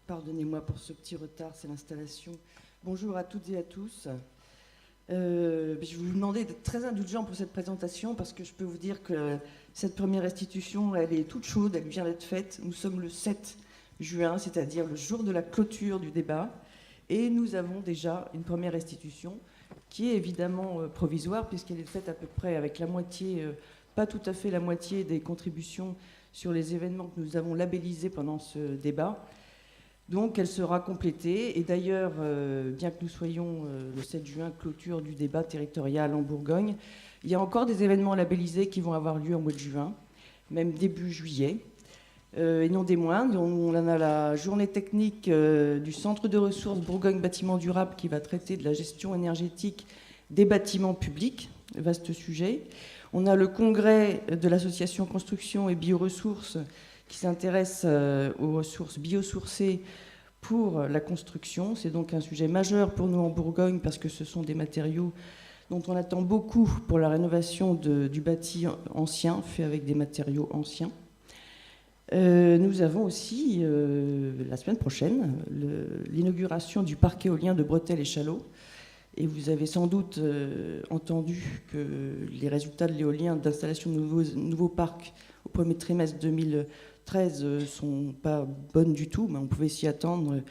Pardonnez-moi pour ce petit retard, c'est l'installation. Bonjour à toutes et à tous. Je vais vous demander d'être très indulgent pour cette présentation parce que je peux vous dire que cette première restitution, elle est toute chaude, elle vient d'être faite. Nous sommes le 7 juin, c'est-à-dire le jour de la clôture du débat. Et nous avons déjà une première restitution qui est évidemment provisoire puisqu'elle est faite à peu près avec la moitié, pas tout à fait la moitié des contributions sur les événements que nous avons labellisés pendant ce débat. Donc elle sera complétée. Et d'ailleurs, bien que nous soyons le 7 juin, clôture du débat territorial en Bourgogne, il y a encore des événements labellisés qui vont avoir lieu au mois de juin, même début juillet. Et non des moindres, on a la journée technique du Centre de ressources Bourgogne Bâtiment Durable qui va traiter de la gestion énergétique des bâtiments publics, vaste sujet. On a le congrès de l'association Construction et Bioressources qui s'intéresse aux ressources biosourcées pour la construction. C'est donc un sujet majeur pour nous en Bourgogne parce que ce sont des matériaux dont on attend beaucoup pour la rénovation du bâti ancien, fait avec des matériaux anciens. Nous avons aussi, la semaine prochaine, l'inauguration du parc éolien de Bretelles et Chalots. Et vous avez sans doute entendu que les résultats de l'éolien, d'installation de nouveaux parcs au premier trimestre 2013 ne sont pas bonnes du tout, mais on pouvait s'y attendre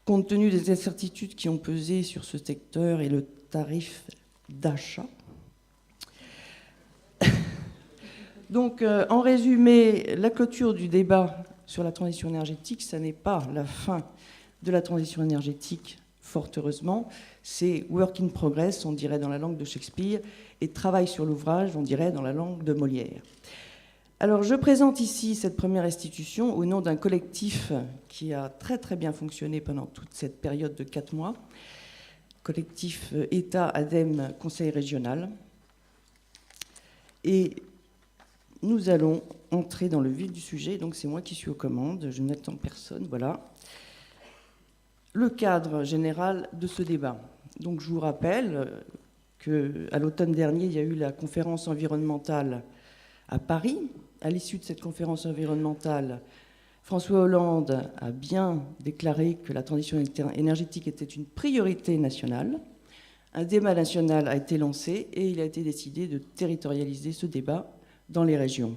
compte tenu des incertitudes qui ont pesé sur ce secteur et le tarif d'achat. Donc, en résumé, la clôture du débat sur la transition énergétique, ça n'est pas la fin de la transition énergétique, fort heureusement. C'est work in progress, on dirait dans la langue de Shakespeare, et travail sur l'ouvrage, on dirait dans la langue de Molière. Alors, je présente ici cette première restitution au nom d'un collectif qui a très très bien fonctionné pendant toute cette période de 4 mois. Collectif État, ADEME, Conseil régional. Et nous allons entrer dans le vif du sujet. Donc, c'est moi qui suis aux commandes. Je n'attends personne. Voilà. Le cadre général de ce débat. Donc, je vous rappelle qu'à l'automne dernier, il y a eu la conférence environnementale à Paris. À l'issue de cette conférence environnementale, François Hollande a bien déclaré que la transition énergétique était une priorité nationale. Un débat national a été lancé et il a été décidé de territorialiser ce débat dans les régions.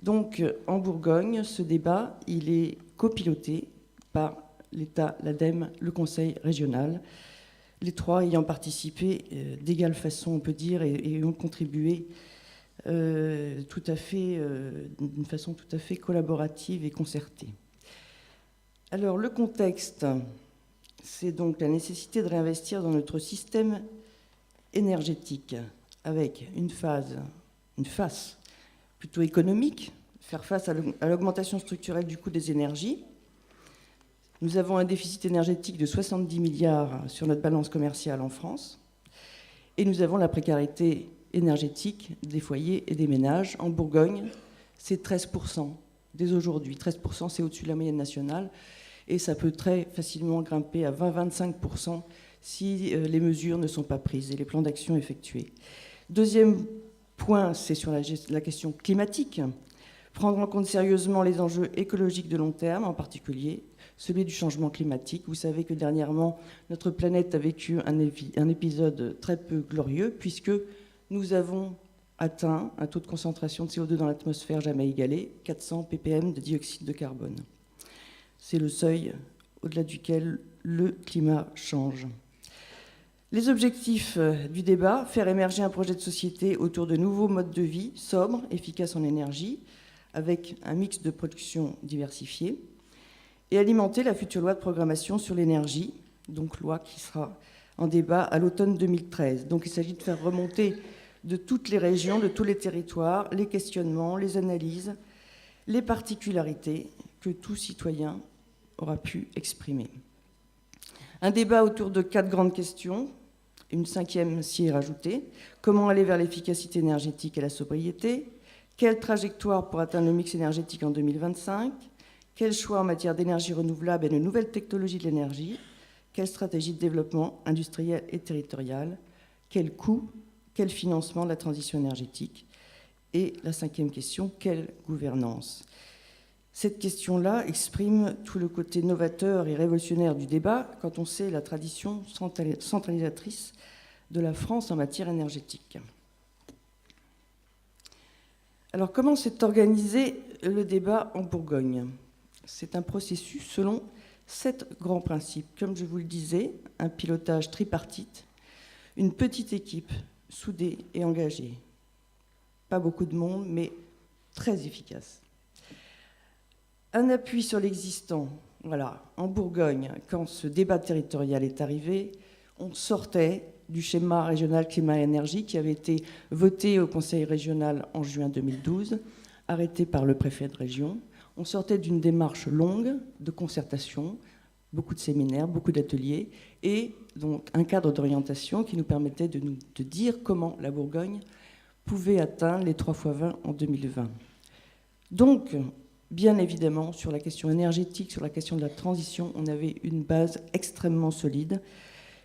Donc, en Bourgogne, ce débat, il est copiloté par l'État, l'ADEME, le Conseil régional, les trois ayant participé d'égale façon, on peut dire, et ont contribué d'une façon tout à fait collaborative et concertée. Alors, le contexte, c'est donc la nécessité de réinvestir dans notre système énergétique avec une face plutôt économique, faire face à l'augmentation structurelle du coût des énergies. Nous avons un déficit énergétique de 70 milliards sur notre balance commerciale en France. Et nous avons la précarité énergétique des foyers et des ménages. En Bourgogne, c'est 13% dès aujourd'hui. 13%, c'est au-dessus de la moyenne nationale. Et ça peut très facilement grimper à 20-25% si les mesures ne sont pas prises et les plans d'action effectués. Deuxième point, c'est sur la question climatique. Prendre en compte sérieusement les enjeux écologiques de long terme, en particulier celui du changement climatique. Vous savez que dernièrement, notre planète a vécu un épisode très peu glorieux, puisque nous avons atteint un taux de concentration de CO2 dans l'atmosphère jamais égalé, 400 ppm de dioxyde de carbone. C'est le seuil au-delà duquel le climat change. Les objectifs du débat, faire émerger un projet de société autour de nouveaux modes de vie sobres, efficaces en énergie, avec un mix de production diversifié, et alimenter la future loi de programmation sur l'énergie, donc loi qui sera en débat à l'automne 2013. Donc il s'agit de faire remonter de toutes les régions, de tous les territoires, les questionnements, les analyses, les particularités que tout citoyen aura pu exprimer. Un débat autour de 4 grandes questions, une 5e s'y est rajoutée. Comment aller vers l'efficacité énergétique et la sobriété? Quelle trajectoire pour atteindre le mix énergétique en 2025? Quel choix en matière d'énergie renouvelable et de nouvelles technologies de l'énergie? Quelle stratégie de développement industriel et territorial? Quel coût? Quel financement de la transition énergétique? Et la 5e question, quelle gouvernance? Cette question-là exprime tout le côté novateur et révolutionnaire du débat quand on sait la tradition centralisatrice de la France en matière énergétique. Alors, comment s'est organisé le débat en Bourgogne? C'est un processus selon 7 grands principes. Comme je vous le disais, un pilotage tripartite, une petite équipe soudée et engagée. Pas beaucoup de monde, mais très efficace. Un appui sur l'existant. Voilà, en Bourgogne, quand ce débat territorial est arrivé, on sortait du schéma régional climat-énergie qui avait été voté au Conseil régional en juin 2012, arrêté par le préfet de région. On sortait d'une démarche longue de concertation, beaucoup de séminaires, beaucoup d'ateliers, et donc un cadre d'orientation qui nous permettait de dire comment la Bourgogne pouvait atteindre les 3x20 en 2020. Donc, bien évidemment, sur la question énergétique, sur la question de la transition, on avait une base extrêmement solide,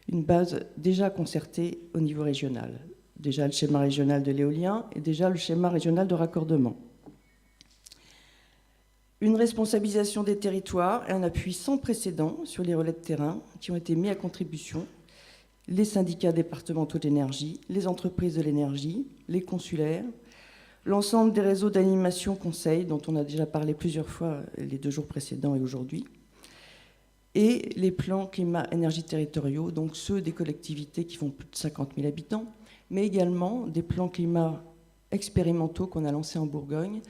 une base déjà concertée au niveau régional. Déjà le schéma régional de l'éolien et déjà le schéma régional de raccordement. Une responsabilisation des territoires et un appui sans précédent sur les relais de terrain qui ont été mis à contribution, les syndicats départementaux d'énergie, les entreprises de l'énergie, les consulaires, l'ensemble des réseaux d'animation conseil dont on a déjà parlé plusieurs fois les 2 jours précédents et aujourd'hui, et les plans climat-énergie territoriaux, donc ceux des collectivités qui font plus de 50 000 habitants, mais également des plans climat expérimentaux qu'on a lancés en Bourgogne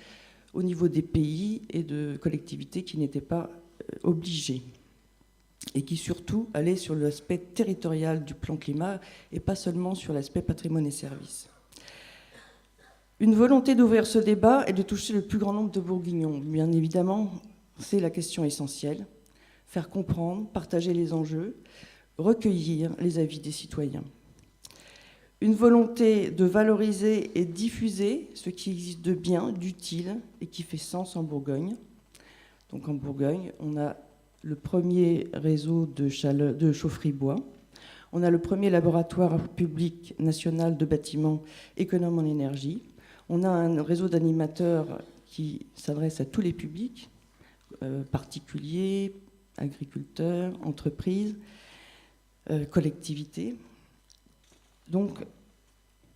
au niveau des pays et de collectivités qui n'étaient pas obligées et qui surtout allaient sur l'aspect territorial du plan climat et pas seulement sur l'aspect patrimoine et services. Une volonté d'ouvrir ce débat et de toucher le plus grand nombre de Bourguignons. Bien évidemment, c'est la question essentielle. Faire comprendre, partager les enjeux, recueillir les avis des citoyens. Une volonté de valoriser et diffuser ce qui existe de bien, d'utile et qui fait sens en Bourgogne. Donc en Bourgogne, on a le premier réseau de chaufferie bois. On a le premier laboratoire public national de bâtiments économes en énergie. On a un réseau d'animateurs qui s'adresse à tous les publics, particuliers, agriculteurs, entreprises, collectivités. Donc,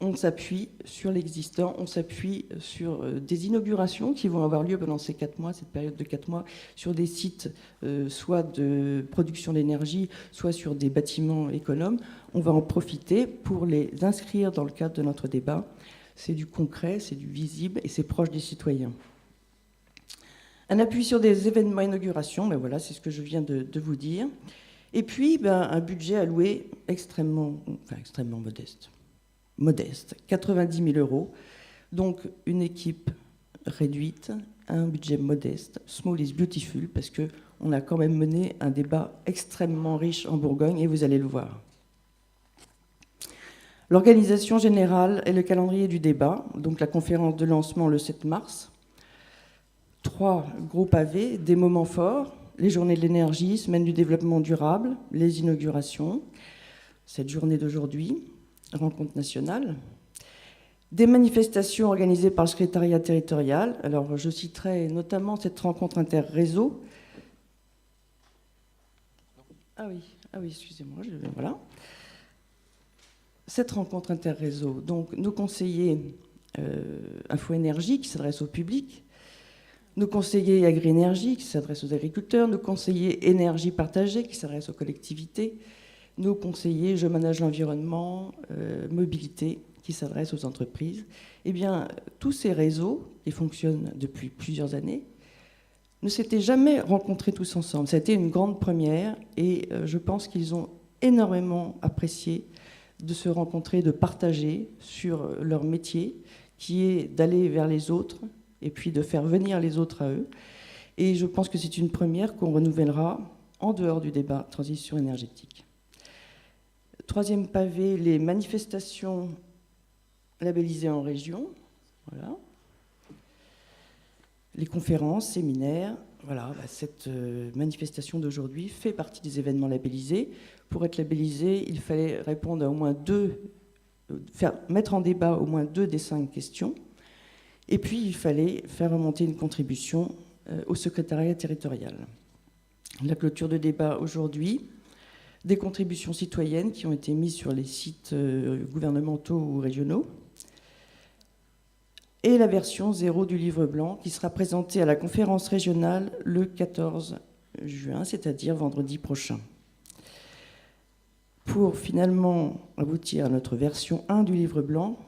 on s'appuie sur l'existant, on s'appuie sur des inaugurations qui vont avoir lieu pendant ces 4 mois, cette période de 4 mois, sur des sites soit de production d'énergie, soit sur des bâtiments économes. On va en profiter pour les inscrire dans le cadre de notre débat. C'est du concret, c'est du visible et c'est proche des citoyens. Un appui sur des événements inauguration, ben voilà, c'est ce que je viens de vous dire. Et puis, un budget alloué extrêmement modeste. Modeste, 90 000 €. Donc, une équipe réduite, un budget modeste. Small is beautiful, parce qu'on a quand même mené un débat extrêmement riche en Bourgogne, et vous allez le voir. L'organisation générale et le calendrier du débat, donc la conférence de lancement le 7 mars, 3 gros pavés, des moments forts, les journées de l'énergie, semaine du développement durable, les inaugurations, cette journée d'aujourd'hui, rencontre nationale, des manifestations organisées par le secrétariat territorial. Alors, je citerai notamment cette rencontre interréseau. Ah oui, excusez-moi, voilà. Cette rencontre interréseau, donc nos conseillers Info Énergie qui s'adressent au public, nos conseillers Agri-Énergie qui s'adressent aux agriculteurs, nos conseillers Énergie Partagée qui s'adressent aux collectivités, nos conseillers Je manage l'environnement, Mobilité qui s'adressent aux entreprises. Eh bien, tous ces réseaux, qui fonctionnent depuis plusieurs années, ne s'étaient jamais rencontrés tous ensemble. Ça a été une grande première et je pense qu'ils ont énormément apprécié de se rencontrer, de partager sur leur métier, qui est d'aller vers les autres et puis de faire venir les autres à eux. Et je pense que c'est une première qu'on renouvellera en dehors du débat transition énergétique. 3e pavé, les manifestations labellisées en région. Voilà. Les conférences, séminaires. Voilà, cette manifestation d'aujourd'hui fait partie des événements labellisés. Pour être labellisé, il fallait répondre à au moins mettre en débat au moins 2 des 5 questions. Et puis, il fallait faire remonter une contribution au secrétariat territorial. La clôture de débat aujourd'hui, des contributions citoyennes qui ont été mises sur les sites gouvernementaux ou régionaux, et la version 0 du livre blanc qui sera présentée à la conférence régionale le 14 juin, c'est-à-dire vendredi prochain. Pour finalement aboutir à notre version 1 du livre blanc,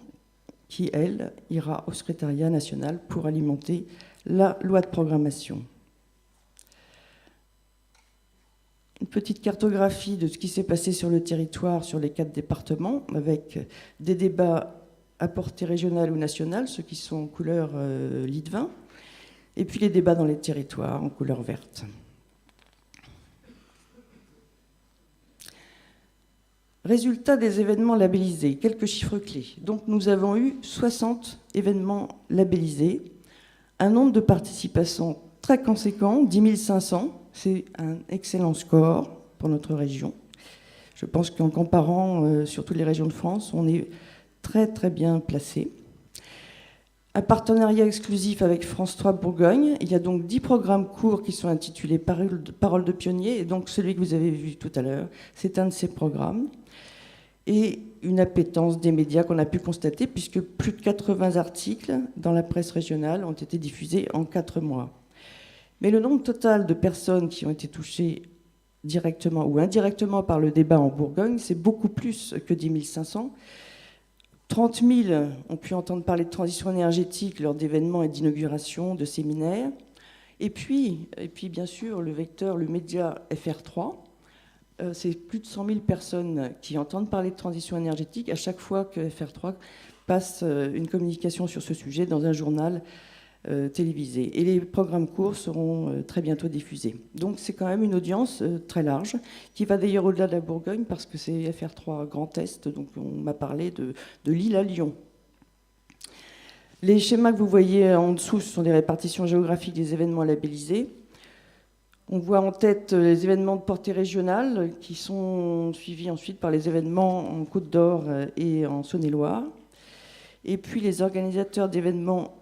qui, elle, ira au secrétariat national pour alimenter la loi de programmation. Une petite cartographie de ce qui s'est passé sur le territoire, sur les 4 départements, avec des débats à portée régionale ou nationale, ceux qui sont en couleur lit de vin, et puis les débats dans les territoires en couleur verte. Résultat des événements labellisés, quelques chiffres clés. Donc nous avons eu 60 événements labellisés, un nombre de participants très conséquent, 10 500, c'est un excellent score pour notre région. Je pense qu'en comparant sur toutes les régions de France, on est très très bien placé. Un partenariat exclusif avec France 3 Bourgogne. Il y a donc 10 programmes courts qui sont intitulés Paroles de pionniers, et donc celui que vous avez vu tout à l'heure, c'est un de ces programmes. Et une appétence des médias qu'on a pu constater, puisque plus de 80 articles dans la presse régionale ont été diffusés en 4 mois. Mais le nombre total de personnes qui ont été touchées directement ou indirectement par le débat en Bourgogne, c'est beaucoup plus que 10 500. 30 000 ont pu entendre parler de transition énergétique lors d'événements et d'inauguration, de séminaires. Et puis, bien sûr, le vecteur, le média FR3, c'est plus de 100 000 personnes qui entendent parler de transition énergétique à chaque fois que FR3 passe une communication sur ce sujet dans un journal télévisé. Et les programmes courts seront très bientôt diffusés. Donc c'est quand même une audience très large, qui va d'ailleurs au-delà de la Bourgogne, parce que c'est FR3 Grand Est, donc on m'a parlé de Lille à Lyon. Les schémas que vous voyez en dessous, ce sont des répartitions géographiques des événements labellisés. On voit en tête les événements de portée régionale, qui sont suivis ensuite par les événements en Côte d'Or et en Saône-et-Loire. Et puis les organisateurs d'événements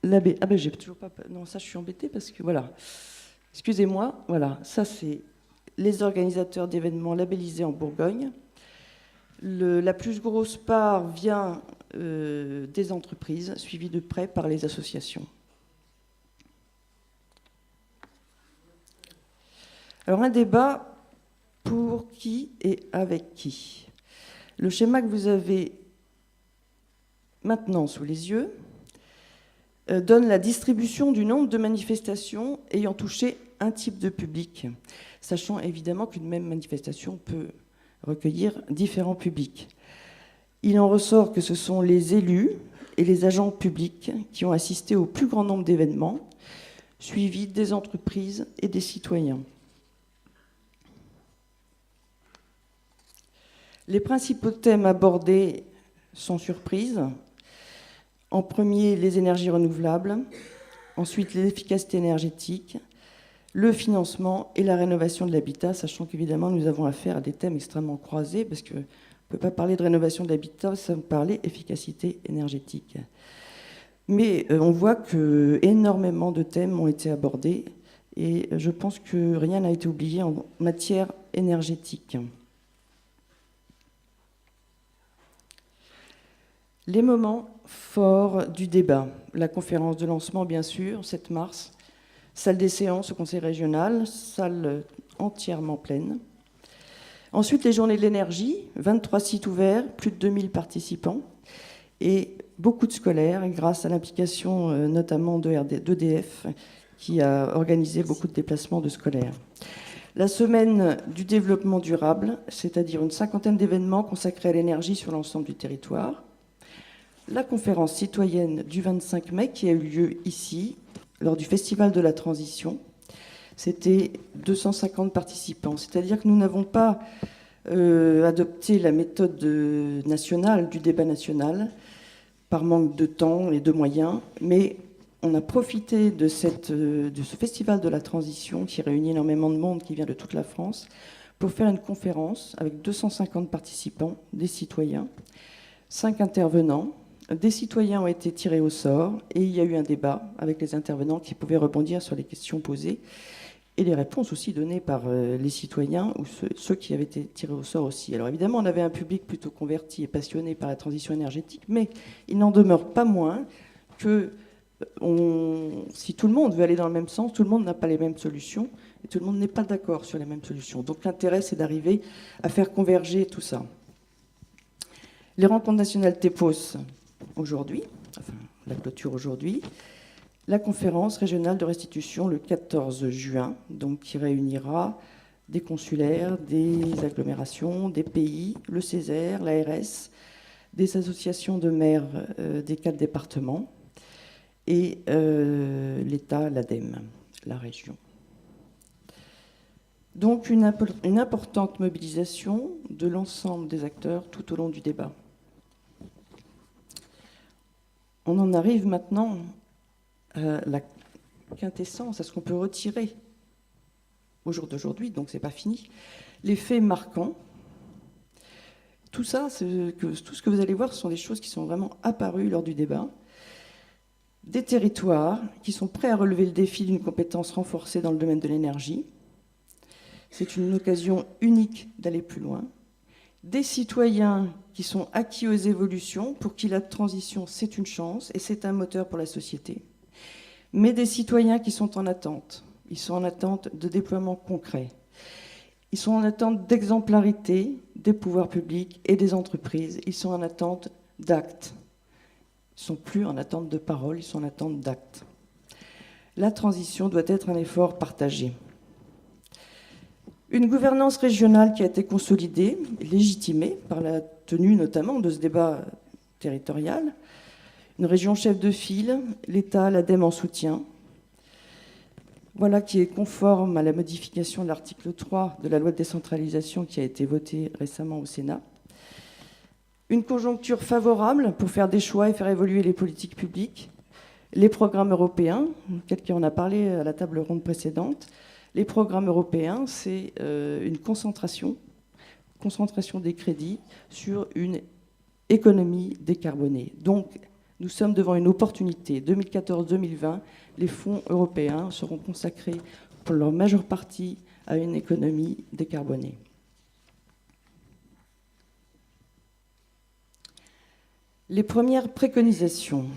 ah ben j'ai toujours pas... Non, ça je suis embêtée parce que voilà. Excusez-moi, voilà. Ça c'est les organisateurs d'événements labellisés en Bourgogne. La plus grosse part vient des entreprises, suivie de près par les associations. Alors un débat pour qui et avec qui. Le schéma que vous avez maintenant sous les yeux donne la distribution du nombre de manifestations ayant touché un type de public, sachant évidemment qu'une même manifestation peut recueillir différents publics. Il en ressort que ce sont les élus et les agents publics qui ont assisté au plus grand nombre d'événements, suivis des entreprises et des citoyens. Les principaux thèmes abordés sont surprises. En premier, les énergies renouvelables, ensuite l'efficacité énergétique, le financement et la rénovation de l'habitat, sachant qu'évidemment nous avons affaire à des thèmes extrêmement croisés, parce qu'on ne peut pas parler de rénovation de l'habitat sans parler efficacité énergétique. Mais on voit qu'énormément de thèmes ont été abordés, et je pense que rien n'a été oublié en matière énergétique. Les moments forts du débat. La conférence de lancement, bien sûr, 7 mars. Salle des séances au Conseil régional, salle entièrement pleine. Ensuite, les journées de l'énergie, 23 sites ouverts, plus de 2000 participants et beaucoup de scolaires, grâce à l'implication notamment d'EDF, qui a organisé beaucoup de déplacements de scolaires. La semaine du développement durable, c'est-à-dire une 50aine d'événements consacrés à l'énergie sur l'ensemble du territoire. La conférence citoyenne du 25 mai qui a eu lieu ici, lors du Festival de la Transition. C'était 250 participants. C'est-à-dire que nous n'avons pas adopté la méthode nationale, du débat national, par manque de temps et de moyens, mais on a profité de ce Festival de la Transition qui réunit énormément de monde qui vient de toute la France pour faire une conférence avec 250 participants, des citoyens, 5 intervenants, des citoyens ont été tirés au sort et il y a eu un débat avec les intervenants qui pouvaient rebondir sur les questions posées et les réponses aussi données par les citoyens ou ceux qui avaient été tirés au sort aussi. Alors évidemment, on avait un public plutôt converti et passionné par la transition énergétique, mais il n'en demeure pas moins que si tout le monde veut aller dans le même sens, tout le monde n'a pas les mêmes solutions et tout le monde n'est pas d'accord sur les mêmes solutions. Donc l'intérêt, c'est d'arriver à faire converger tout ça. Les rencontres nationales TEPOS aujourd'hui, enfin la clôture aujourd'hui, la conférence régionale de restitution le 14 juin, donc qui réunira des consulaires, des agglomérations, des pays, le Césaire, l'ARS, des associations de maires des 4 départements et l'État, l'ADEME, la région. Donc une importante mobilisation de l'ensemble des acteurs tout au long du débat. On en arrive maintenant à la quintessence, à ce qu'on peut retirer au jour d'aujourd'hui, donc c'est pas fini. Les faits marquants, tout ça, tout ce que vous allez voir, ce sont des choses qui sont vraiment apparues lors du débat. Des territoires qui sont prêts à relever le défi d'une compétence renforcée dans le domaine de l'énergie. C'est une occasion unique d'aller plus loin. Des citoyens qui sont acquis aux évolutions, pour qui la transition, c'est une chance et c'est un moteur pour la société. Mais des citoyens qui sont en attente. Ils sont en attente de déploiements concrets. Ils sont en attente d'exemplarité des pouvoirs publics et des entreprises. Ils sont en attente d'actes. Ils ne sont plus en attente de paroles, ils sont en attente d'actes. La transition doit être un effort partagé. Une gouvernance régionale qui a été consolidée, légitimée par la tenue notamment de ce débat territorial. Une région chef de file, l'État, l'ADEME en soutien. Voilà qui est conforme à la modification de l'article 3 de la loi de décentralisation qui a été votée récemment au Sénat. Une conjoncture favorable pour faire des choix et faire évoluer les politiques publiques. Les programmes européens, quelqu'un en a parlé à la table ronde précédente. Les programmes européens, c'est une concentration des crédits sur une économie décarbonée. Donc, nous sommes devant une opportunité. 2014-2020, les fonds européens seront consacrés pour leur majeure partie à une économie décarbonée. Les premières préconisations.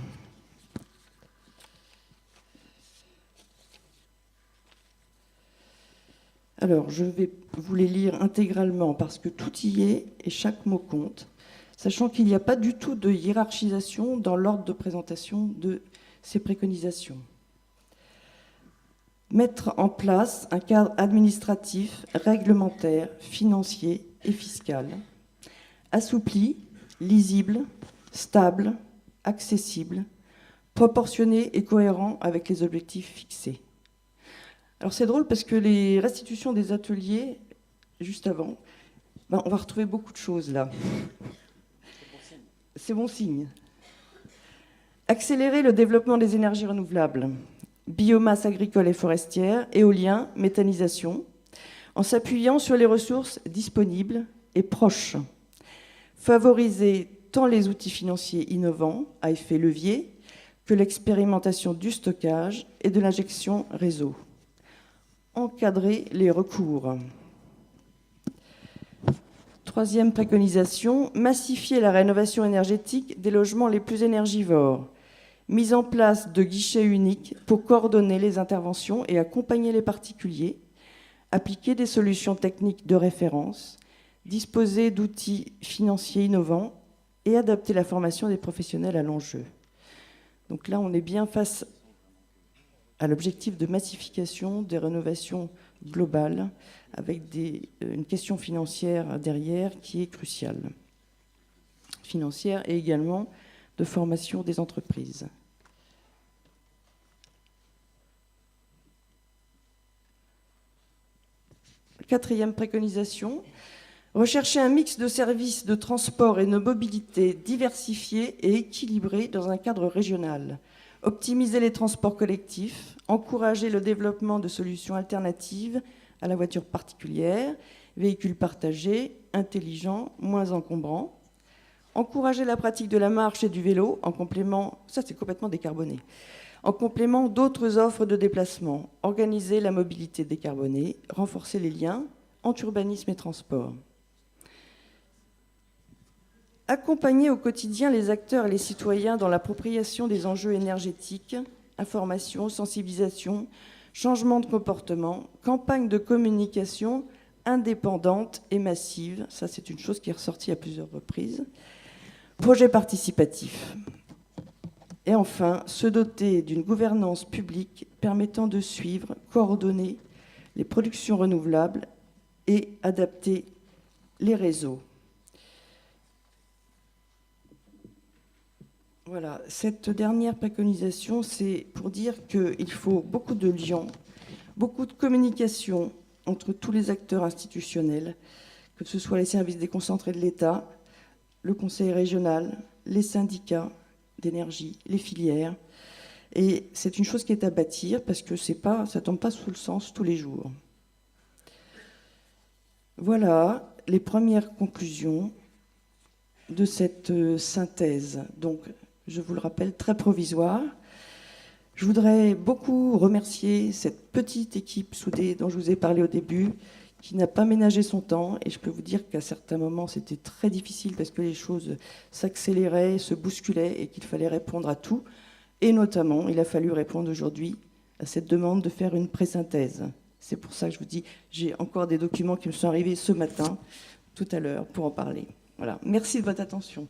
Alors, je vais vous les lire intégralement parce que tout y est et chaque mot compte, sachant qu'il n'y a pas du tout de hiérarchisation dans l'ordre de présentation de ces préconisations. Mettre en place un cadre administratif, réglementaire, financier et fiscal, assoupli, lisible, stable, accessible, proportionné et cohérent avec les objectifs fixés. Alors c'est drôle parce que les restitutions des ateliers, juste avant, on va retrouver beaucoup de choses là. C'est bon signe. Accélérer le développement des énergies renouvelables, biomasse agricole et forestière, éolien, méthanisation, en s'appuyant sur les ressources disponibles et proches. Favoriser tant les outils financiers innovants à effet levier que l'expérimentation du stockage et de l'injection réseau. Encadrer les recours. Troisième préconisation, massifier la rénovation énergétique des logements les plus énergivores. Mise en place de guichets uniques pour coordonner les interventions et accompagner les particuliers. Appliquer des solutions techniques de référence. Disposer d'outils financiers innovants et adapter la formation des professionnels à l'enjeu. Donc là, on est bien face à l'objectif de massification des rénovations globales avec une question financière derrière qui est cruciale. Financière et également de formation des entreprises. Quatrième préconisation, rechercher un mix de services de transport et de mobilité diversifiés et équilibrés dans un cadre régional. Optimiser les transports collectifs, encourager le développement de solutions alternatives à la voiture particulière, véhicules partagés, intelligents, moins encombrants. Encourager la pratique de la marche et du vélo en complément, ça c'est complètement décarboné, en complément d'autres offres de déplacement. Organiser la mobilité décarbonée, renforcer les liens entre urbanisme et transport. Accompagner au quotidien les acteurs et les citoyens dans l'appropriation des enjeux énergétiques, information, sensibilisation, changement de comportement, campagne de communication indépendante et massive, ça c'est une chose qui est ressortie à plusieurs reprises, projet participatif. Et enfin, se doter d'une gouvernance publique permettant de suivre, coordonner les productions renouvelables et adapter les réseaux. Voilà, cette dernière préconisation, c'est pour dire qu'il faut beaucoup de liens, beaucoup de communication entre tous les acteurs institutionnels, que ce soit les services déconcentrés de l'État, le conseil régional, les syndicats d'énergie, les filières. Et c'est une chose qui est à bâtir parce que ça ne tombe pas sous le sens tous les jours. Voilà les premières conclusions de cette synthèse. Donc, je vous le rappelle, très provisoire. Je voudrais beaucoup remercier cette petite équipe soudée dont je vous ai parlé au début, qui n'a pas ménagé son temps. Et je peux vous dire qu'à certains moments, c'était très difficile parce que les choses s'accéléraient, se bousculaient et qu'il fallait répondre à tout. Et notamment, il a fallu répondre aujourd'hui à cette demande de faire une présynthèse. C'est pour ça que je vous dis, j'ai encore des documents qui me sont arrivés ce matin, tout à l'heure, pour en parler. Voilà. Merci de votre attention.